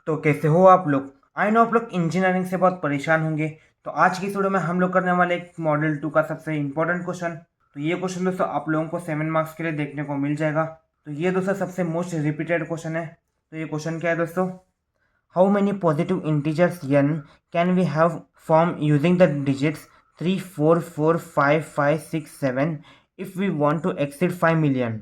तो कैसे हो आप लोग। आई नो आप लोग इंजीनियरिंग से बहुत परेशान होंगे। तो आज की इस वीडियो में हम लोग करने वाले एक मॉडल 2 का सबसे इम्पोर्टेंट क्वेश्चन। तो ये क्वेश्चन दोस्तों आप लोगों को 7 मार्क्स के लिए देखने को मिल जाएगा। तो ये दोस्तों सबसे मोस्ट रिपीटेड क्वेश्चन है। तो ये क्वेश्चन क्या है दोस्तों, how many positive integers n can we have form using the digits 3 4 4 5 5 6 7 if we want to exceed 5 million.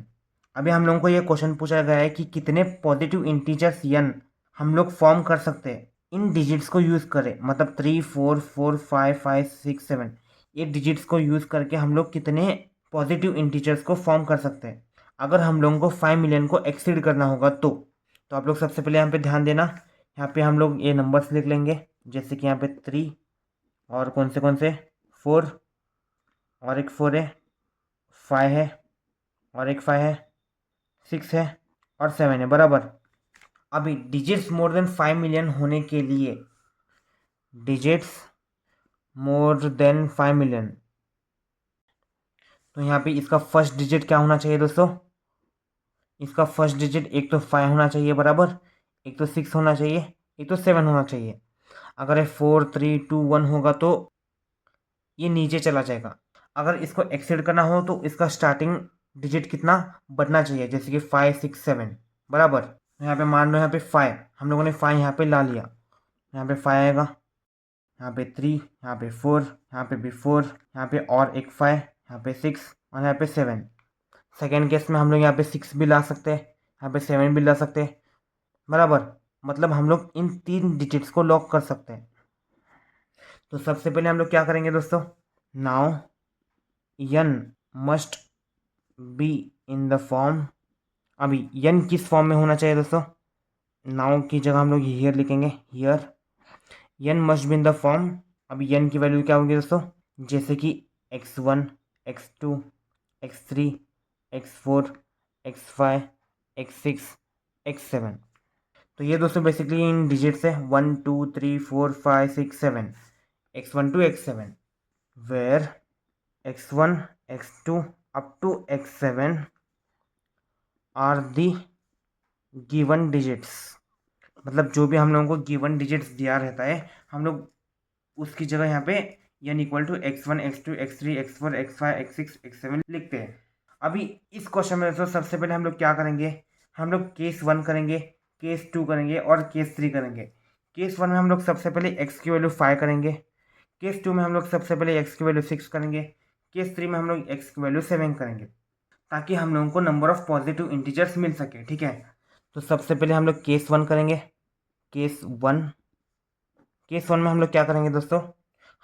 अभी हम लोगों को ये क्वेश्चन पूछा गया है कि कितने पॉजिटिव इंटीजर्स n हम लोग फॉर्म कर सकते हैं इन डिजिट्स को यूज़ करें, मतलब 3 4 4 5 5 6 7 ये डिजिट्स को यूज़ करके हम लोग कितने पॉजिटिव इंटीजर्स को फॉर्म कर सकते हैं अगर हम लोगों को 5 मिलियन को एक्सीड करना होगा। तो आप लोग सबसे पहले यहाँ पे ध्यान देना, यहाँ पे हम लोग ये नंबर्स लिख लेंगे, जैसे कि यहाँ पे 3 और कौन से 4 और एक 4 है, 5 है और एक 5 है, 6 है और 7 है, बराबर। अभी डिजिट्स मोर देन 5 मिलियन होने के लिए, डिजिट्स मोर देन 5 मिलियन, तो यहाँ पे इसका फर्स्ट डिजिट क्या होना चाहिए दोस्तों, इसका फर्स्ट डिजिट एक तो 5 होना चाहिए बराबर, एक तो 6 होना चाहिए, एक तो 7 होना चाहिए। अगर ये 4 3 2 1 होगा तो ये नीचे चला जाएगा। अगर इसको एक्सेड करना हो तो इसका स्टार्टिंग डिजिट कितना बढ़ना चाहिए, जैसे कि 5 6 7 बराबर। यहाँ पे मान लो यहाँ पे 5, हम लोगों ने 5 यहाँ पे ला लिया, यहाँ पे 5 आएगा, यहाँ पे 3, यहाँ पे 4, यहाँ पे भी 4, यहाँ पे और एक 5, यहाँ पे 6 और यहाँ पे 7। सेकेंड केस में हम लोग यहाँ पे 6 भी ला सकते हैं, यहाँ पे 7 भी ला सकते हैं, बराबर। मतलब हम लोग इन 3 डिजिट्स को लॉक कर सकते हैं। तो सबसे पहले हम लोग क्या करेंगे दोस्तों, now n must be in the form. अभी n किस फॉर्म में होना चाहिए दोस्तों, नाउ की जगह हम लोग हियर लिखेंगे, here n must be in the form. अभी n की वैल्यू क्या होगी दोस्तों, जैसे कि x1 x2 x3 x4 x5 x6 x7। तो ये दोस्तों बेसिकली इन डिजिट्स है 1 2 3 4 5 6 7 x1 to x7, where x1 x2 up to x7 are the given digits. मतलब जो भी हम लोगों को गिवन डिजिट्स दिया रहता है, हम लोग उसकी जगह यहाँ पे n equal to x1 x2 x3 x4 x5 x6 x7 लिखते हैं। अभी इस क्वेश्चन में दोस्तों सबसे पहले हम लोग क्या करेंगे, हम लोग केस 1 करेंगे, केस 2 करेंगे और केस 3 करेंगे। केस 1 में हम लोग सबसे पहले x की वैल्यू 5 करेंगे, केस 2 में हम लोग सबसे पहले x की वैल्यू 6 करेंगे, केस 3 में हम लोग x की वैल्यू 7 करेंगे, ताकि हम लोगों को नंबर ऑफ पॉजिटिव इंटीजर्स मिल सके, ठीक है। तो सबसे पहले हम लोग केस 1 करेंगे, केस 1। केस 1 में हम लोग क्या करेंगे दोस्तों,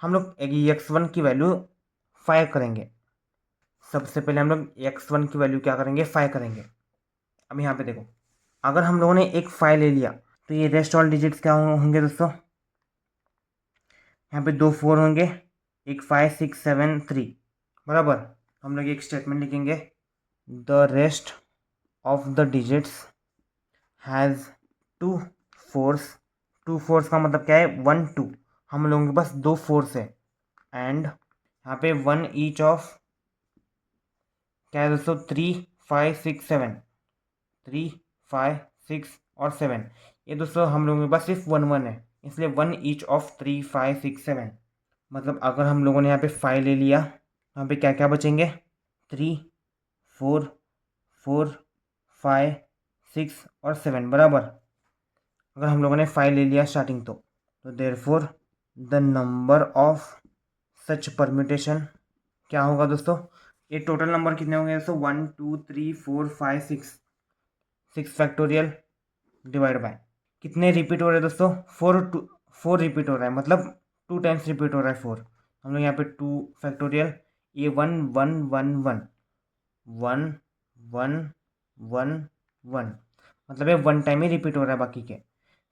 हम लोग x1 की वैल्यू 5 करेंगे। सबसे पहले हम लोग x1 की वैल्यू क्या करेंगे, 5 करेंगे। अब यहाँ पे देखो, अगर हम लोगों ने एक 5 ले लिया तो ये रेस्ट ऑल डिजिट्स क्या होंगे दोस्तों, यहाँ पे 2 4 होंगे, एक 5 6 7 3, बराबर। हम लोग एक स्टेटमेंट लिखेंगे, the rest of the digits has 2 4s। 2 4s का मतलब क्या है, 1 2, हम लोगों के पास 2 4s है, एंड यहाँ पे 1 ईच ऑफ क्या है दोस्तों, 3 5 6 7, 3 5 6 और 7। ये दोस्तों हम लोगों के पास सिर्फ 1 1 है, इसलिए 1 ईच ऑफ 3 5 6 7। मतलब अगर हम लोगों ने यहाँ पे 5 ले लिया, यहाँ पे क्या क्या बचेंगे, 3 4 4 5 6 और 7, बराबर। अगर हम लोगों ने 5 ले लिया स्टार्टिंग, तो therefore the number of such permutation क्या होगा दोस्तों, ये टोटल नंबर कितने होंगे दोस्तों, 1 2 3 4 5 6 फैक्टोरियल डिवाइड बाय कितने रिपीट हो रहे हैं दोस्तों, 4 रिपीट हो रहा है, मतलब 2 टाइम्स रिपीट हो रहा है 4। हम लोग यहाँ पे 2 फैक्टोरियल, ये 1 1 1 1 1 1 1 1, मतलब ये 1 टाइम ही रिपीट हो रहा है, बाकी के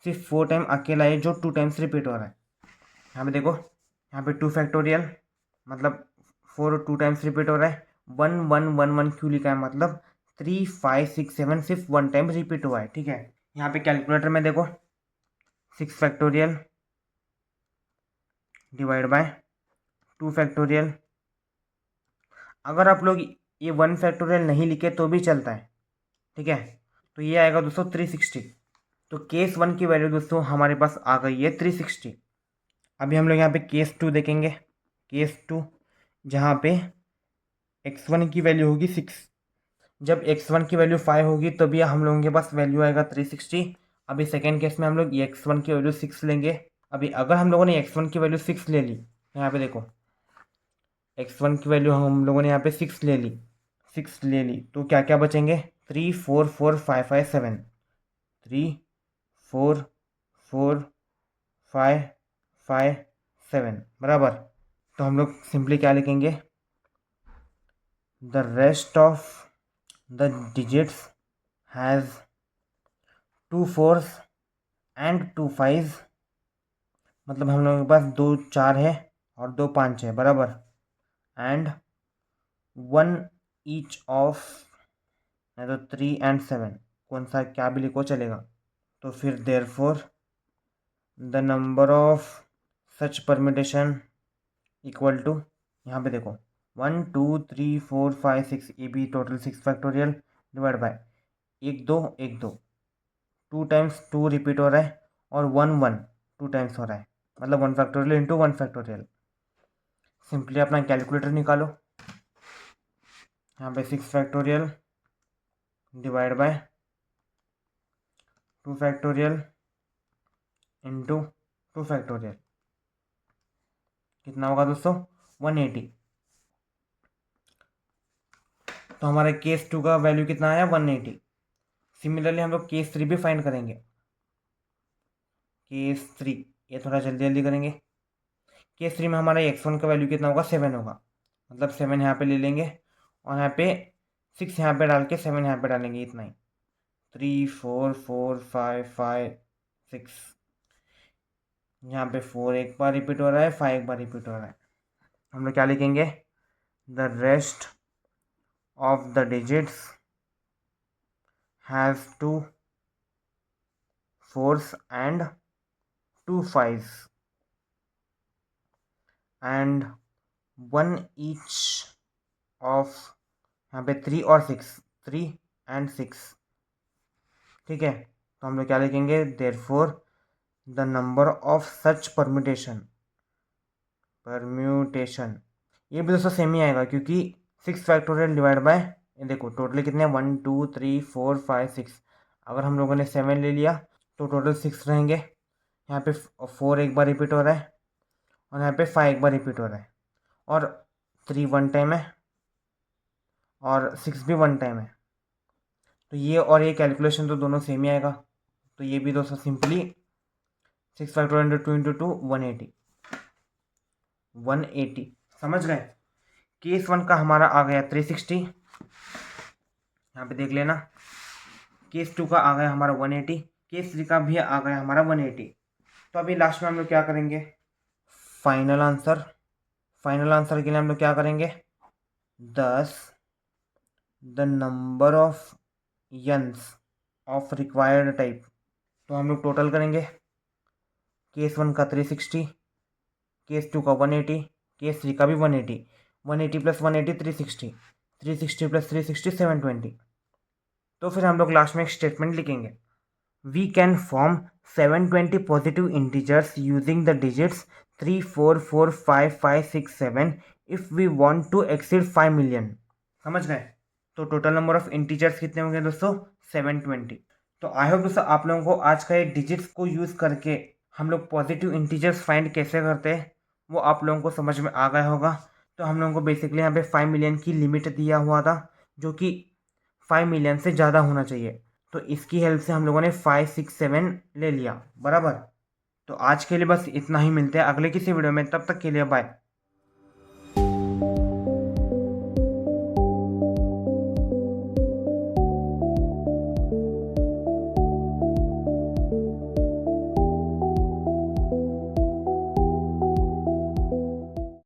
सिर्फ 4 टाइम अकेला है जो 2 टाइम्स रिपीट हो रहा है। यहाँ पे देखो, यहाँ पे 2 फैक्टोरियल मतलब 4 2 टाइम्स रिपीट हो रहा है, 1 1 1 1 क्यों लिखा है, मतलब 3 5 6 7 सिर्फ 1 टाइम रिपीट हुआ है, ठीक है। यहाँ पे कैलकुलेटर में देखो, 6 फैक्टोरियल डिवाइड बाय 2 फैक्टोरियल। अगर आप लोग ये 1 फैक्टोरियल नहीं लिखे तो भी चलता है, ठीक है। तो ये आएगा दोस्तों 360, तो केस 1 की वैल्यू दोस्तों हमारे पास आ गई है 360। अभी हम लोग यहाँ पे केस 2 देखेंगे। केस 2 जहाँ पे x1 की वैल्यू होगी 6। जब x1 की वैल्यू 5 होगी तभी हम लोगों के पास वैल्यू आएगा 360। अभी सेकेंड केस में हम लोग x1 की वैल्यू 6 लेंगे। अभी अगर हम लोगों ने x1 की वैल्यू 6 ले ली, यहाँ पे देखो x1 की वैल्यू हम लोगों ने यहाँ पे 6 ले ली, 6 ले ली तो क्या क्या बचेंगे, 3 4 4 5 5 7, 3 4 4 5 5 7 बराबर। तो हम लोग सिंपली क्या लिखेंगे, the rest of the digits has 2 4s and 2 5s, मतलब हम लोगों के पास 2 4 है और 2 5 है बराबर, एंड 1 ईच ऑफ, नहीं तो 3 एंड 7, कौन सा क्या भी लिखो चलेगा। तो फिर therefore the number of such permutation equal to, यहाँ पे देखो 1 2 3 4 5 6, ये भी total 6 factorial divide by 1 2 1 2, 2 times 2 repeat हो रहा है और 1 1 2 टाइम्स हो रहा है, मतलब 1 फैक्टोरियल इंटू 1 फैक्टोरियल। सिंपली अपना कैलकुलेटर निकालो, यहाँ पे 6 factorial divide by 2 factorial into 2 factorial, कितना होगा दोस्तों, 180। तो हमारे केस 2 का वैल्यू कितना आया, 180। सिमिलरली हम लोग केस 3 भी फाइंड करेंगे। केस 3 ये थोड़ा जल्दी जल्दी करेंगे। केस 3 में हमारा x1 का वैल्यू कितना होगा, 7 होगा, मतलब 7 यहाँ पे ले लेंगे और यहाँ पे 6 यहाँ पे डाल के 7 यहाँ पे डालेंगे, इतना ही। 3 4 4 5 5 6, यहाँ पे 4 एक बार रिपीट हो रहा है, 5 एक बार रिपीट हो रहा है। हम लोग क्या लिखेंगे, the rest of the digits has 2 4s and 2 5s and 1 each of, यहाँ पे 3 और 6, 3 एंड 6, ठीक है। तो हम लोग क्या लिखेंगे, therefore the number of such permutation, ये भी दोस्तों सेम ही आएगा क्योंकि 6 फैक्टोरियल डिवाइड बाय, ये देखो टोटल कितने, 1 2 3 4 5 6, अगर हम लोगों ने 7 ले लिया तो टोटल 6 रहेंगे। यहाँ पे 4 एक बार रिपीट हो रहा है और यहाँ पे 5 एक बार रिपीट हो रहा है और 3 वन टाइम है और 6 भी वन टाइम है। तो ये और ये कैलकुलेशन तो दोनों सेम ही आएगा। तो ये भी दोस्तों सिंपली 6 फैक्टोरियल इंटू 2 इंटू 2 180 समझ गए। केस 1 का हमारा आ गया 360, यहाँ पे देख लेना। केस 2 का आ गया हमारा 180, केस 3 का भी आ गया हमारा 180। तो अभी लास्ट में हम लोग क्या करेंगे, फाइनल आंसर के लिए हम लोग क्या करेंगे, 10 the number of Jens of required type. तो हम लोग टोटल करेंगे, केस 1 का 360, केस 2 का 180, केस 3 का भी 180, 180 प्लस 180 360, 360 प्लस 360 720। तो फिर हम लोग लास्ट में एक स्टेटमेंट लिखेंगे, we can form 720 positive integers using the digits 3 4 4 5 5 6 7 if we want to exceed 5 million. समझ गए। तो टोटल नंबर ऑफ इंटीजर्स कितने होंगे दोस्तों, 720। तो आई होप दोस्तों आप लोगों को आज का ये डिजिट्स को यूज़ करके हम लोग पॉजिटिव इंटीजर्स फाइंड कैसे करते हैं वो आप लोगों को समझ में आ गया होगा। तो हम लोगों को बेसिकली यहाँ पे 5 मिलियन की लिमिट दिया हुआ था जो कि 5 मिलियन से ज़्यादा होना चाहिए। तो इसकी हेल्प से हम लोगों ने 5 6 7 ले लिया बराबर। तो आज के लिए बस इतना ही, मिलते हैं अगले किसी वीडियो में, तब तक के लिए बाय।